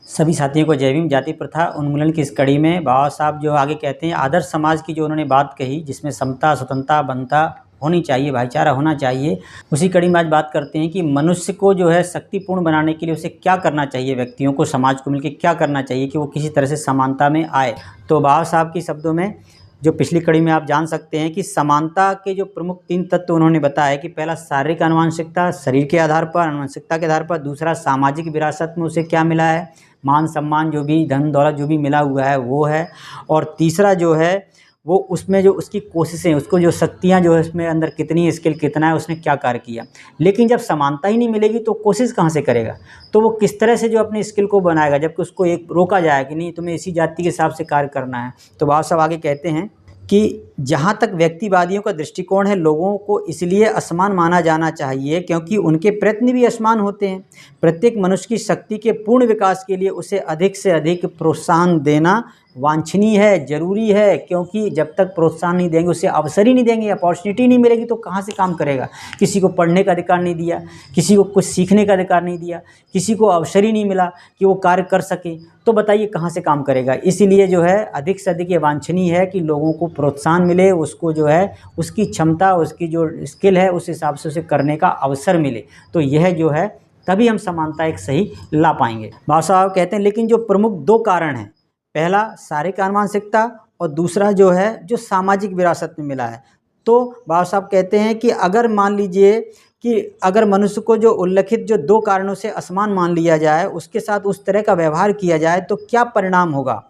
सभी साथियों को जय भीम। जाति प्रथा उन्मूलन की इस कड़ी में बाबा साहब जो आगे कहते हैं आदर्श समाज की जो उन्होंने बात कही, जिसमें समता, स्वतंत्रता, बंधुता होनी चाहिए, भाईचारा होना चाहिए, उसी कड़ी में आज बात करते हैं कि मनुष्य को जो है शक्तिपूर्ण बनाने के लिए उसे क्या करना चाहिए, व्यक्तियों को, समाज को मिलकर क्या करना चाहिए कि वो किसी तरह से समानता में आए। तो बाबा साहब के शब्दों में जो पिछली कड़ी में आप जान सकते हैं कि समानता के जो प्रमुख 3 तत्व उन्होंने बताया कि पहला शारीरिक आनुवंशिकता, शरीर के आधार पर, आनुवंशिकता के आधार पर। दूसरा सामाजिक विरासत में उसे क्या मिला है, मान सम्मान, जो भी धन दौलत जो भी मिला हुआ है वो है। और तीसरा जो है वो उसमें जो उसकी कोशिशें, उसको जो शक्तियाँ जो है उसमें अंदर कितनी स्किल, कितना है, उसने क्या कार्य किया। लेकिन जब समानता ही नहीं मिलेगी तो कोशिश कहाँ से करेगा, तो वो किस तरह से जो अपनी स्किल को बनाएगा, जबकि उसको एक रोका जाए कि नहीं तुम्हें इसी जाति के हिसाब से कार्य करना है। तो बाबा साहब आगे कहते हैं कि जहाँ तक व्यक्तिवादियों का दृष्टिकोण है, लोगों को इसलिए असमान माना जाना चाहिए क्योंकि उनके प्रयत्न भी असमान होते हैं। प्रत्येक मनुष्य की शक्ति के पूर्ण विकास के लिए उसे अधिक से अधिक प्रोत्साहन देना वांछनीय है, ज़रूरी है, क्योंकि जब तक प्रोत्साहन नहीं देंगे, उसे अवसर ही नहीं देंगे, अपॉर्चुनिटी नहीं मिलेगी तो कहाँ से काम करेगा। किसी को पढ़ने का अधिकार नहीं दिया, किसी को कुछ सीखने का अधिकार नहीं दिया, किसी को अवसर ही नहीं मिला कि वो कार्य कर सके, तो बताइए कहाँ से काम करेगा। इसीलिए जो है अधिक से अधिक ये वांछनीय है कि लोगों को प्रोत्साहन मिले, उसको जो है उसकी क्षमता, उसकी जो स्किल है उस हिसाब से उसे करने का अवसर मिले। तो यह जो है तभी हम समानता एक सही ला पाएंगे। बाबा साहब कहते हैं लेकिन जो प्रमुख 2 कारण हैं, पहला शारीरिक आनुवंशिकता और दूसरा जो है जो सामाजिक विरासत में मिला है। तो बाबा साहब कहते हैं कि अगर मान लीजिए कि अगर मनुष्य को जो उल्लेखित जो 2 कारणों से असमान मान लिया जाए, उसके साथ उस तरह का व्यवहार किया जाए तो क्या परिणाम होगा।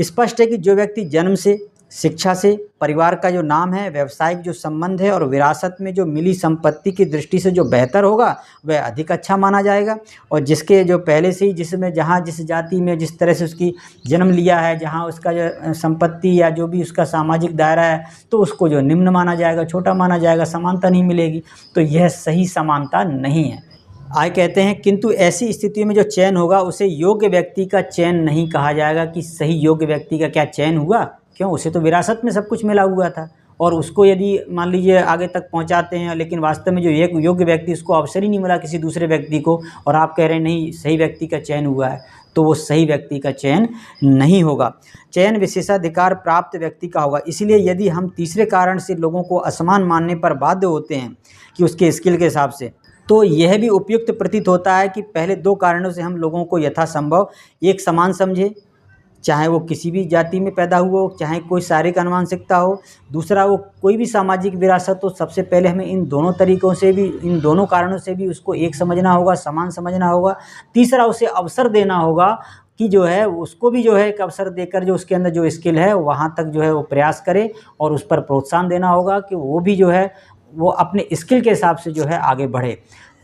स्पष्ट है कि जो व्यक्ति जन्म से, शिक्षा से, परिवार का जो नाम है, व्यावसायिक जो संबंध है और विरासत में जो मिली संपत्ति की दृष्टि से जो बेहतर होगा वह अधिक अच्छा माना जाएगा। और जिसके जो पहले से ही जिसमें जहाँ जिस जाति में जिस तरह से उसकी जन्म लिया है, जहाँ उसका जो संपत्ति या जो भी उसका सामाजिक दायरा है, तो उसको जो निम्न माना जाएगा, छोटा माना जाएगा, समानता नहीं मिलेगी। तो यह सही समानता नहीं है। आगे कहते हैं किंतु ऐसी स्थिति में जो चयन होगा उसे योग्य व्यक्ति का चयन नहीं कहा जाएगा कि सही योग्य व्यक्ति का क्या चयन हुआ, क्यों, उसे तो विरासत में सब कुछ मिला हुआ था। और उसको यदि मान लीजिए आगे तक पहुंचाते हैं, लेकिन वास्तव में जो एक योग्य व्यक्ति, उसको अवसर ही नहीं मिला किसी दूसरे व्यक्ति को, और आप कह रहे हैं नहीं सही व्यक्ति का चयन हुआ है, तो वो सही व्यक्ति का चयन नहीं होगा। चयन विशेषाधिकार प्राप्त व्यक्ति का होगा। इसलिए यदि हम तीसरे कारण से लोगों को असमान मानने पर बाध्य होते हैं कि उसके स्किल के हिसाब से, तो यह भी उपयुक्त प्रतीत होता है कि पहले 2 कारणों से हम लोगों को यथासंभव एक समान समझे, चाहे वो किसी भी जाति में पैदा हुआ हो, चाहे कोई शारीरिक आनुवंशिकता हो, दूसरा वो कोई भी सामाजिक विरासत हो। सबसे पहले हमें इन दोनों तरीक़ों से भी, इन दोनों कारणों से भी उसको एक समझना होगा, समान समझना होगा। तीसरा उसे अवसर देना होगा कि जो है उसको भी जो है एक अवसर देकर जो उसके अंदर जो स्किल है वहाँ तक जो है वो प्रयास करे, और उस पर प्रोत्साहन देना होगा कि वो भी जो है वो अपने स्किल के हिसाब से जो है आगे बढ़े,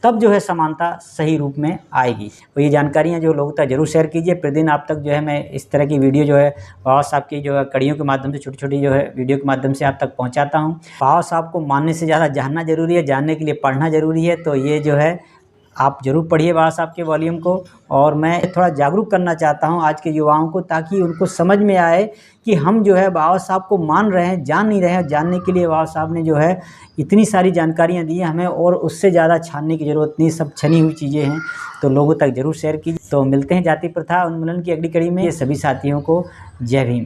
तब जो है समानता सही रूप में आएगी। तो ये जानकारियाँ जो लोगों तक जरूर शेयर कीजिए। प्रतिदिन आप तक जो है मैं इस तरह की वीडियो जो है बाबा साहब की जो है कड़ियों के माध्यम से, छोटी छोटी जो है वीडियो के माध्यम से आप तक पहुंचाता हूं। बाबा साहब को मानने से ज़्यादा जानना जरूरी है, जानने के लिए पढ़ना जरूरी है। तो ये जो है आप ज़रूर पढ़िए बाबा साहब के वॉल्यूम को। और मैं थोड़ा जागरूक करना चाहता हूं आज के युवाओं को, ताकि उनको समझ में आए कि हम जो है बाबा साहब को मान रहे हैं, जान नहीं रहे हैं। जानने के लिए बाबा साहब ने जो है इतनी सारी जानकारियां दी हैं हमें, और उससे ज़्यादा छानने की ज़रूरत नहीं, सब छनी हुई चीज़ें हैं। तो लोगों तक ज़रूर शेयर कीजिए। तो मिलते हैं जाति प्रथा उन्मूलन की अगली कड़ी में। ये सभी साथियों को जय भीम।